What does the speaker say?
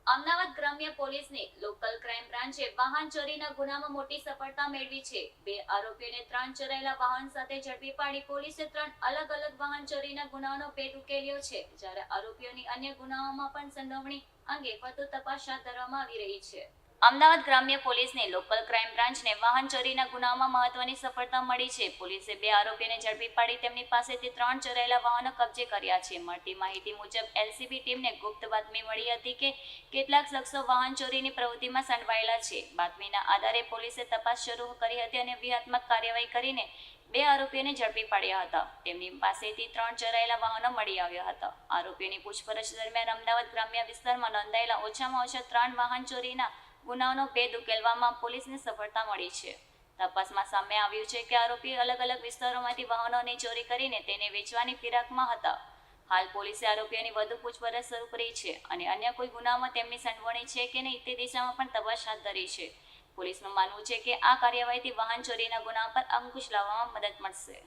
અમદાવાદ ગ્રામ્ય પોલીસની local crime બ્રાન્ચે વાહન ચોરીના ગુનામાં મોટી સફળતા મેળવી છે। 2 આરોપીઓને 3 ચોરાયેલા વાહન સાથે ઝડપી પાડી પોલીસે 3 અલગ અલગ વાહન ચોરીના ગુનાનો ભેદ ઉકેલ્યો છે, જ્યારે આરોપીઓની અન્ય ગુનાઓમાં પણ સંડોવણી અંગે વધુ તપાસ હાથ ધરવામાં આવી રહી છે। અમદાવાદ ગ્રામ્ય પોલીસની લોકલ ક્રાઇમ બ્રાન્ચને વાહન ચોરીના ગુનામાં મહત્વની સફળતા મળી છે। પોલીસે 2 આરોપીઓને ઝડપી પાડી તેમની પાસેથી 3 ચોરાયેલા વાહનો કબજે કર્યા છે। મળતી માહિતી મુજબ એલસીબી ટીમને ગુપ્ત બાતમી મળી હતી કે કેટલાક શખ્સો વાહન ચોરીની પ્રવૃત્તિમાં સંડવાયેલા છે। બાતમીના આધારે પોલીસે તપાસ શરૂ કરી હતી અને વ્યૂહાત્મક કાર્યવાહી કરીને 2 આરોપીઓને ઝડપી પાડ્યા હતા। તેમની પાસેથી 3 ચોરાયેલા વાહનો મળી આવ્યા હતા। આરોપીઓની પૂછપરછ દરમિયાન અમદાવાદ ગ્રામ્ય વિસ્તારમાં નોંધાયેલા ઓછામાં ઓછા 3 વાહન ચોરીના ગુનાનો ભેદ ઉકેલવામાં પોલીસને સફળતા મળી છે। તપાસમાં સામે આવ્યું છે કે આરોપી અલગ અલગ વિસ્તારોમાંથી વાહનોની ચોરી કરીને તેને વેચવાની ફિરાકમાં હતા। હાલ પોલીસે આરોપીઓની વધુ પૂછપરછ શરૂ કરી છે અને અન્ય કોઈ ગુનામાં તેમની સંડોવણી છે કે નહીં તે દિશામાં પણ તપાસ હાથ ધરી છે। પોલીસનું માનવું છે કે આ કાર્યવાહીથી વાહન ચોરીના ગુના પર અંકુશ લાવવામાં મદદ મળશે।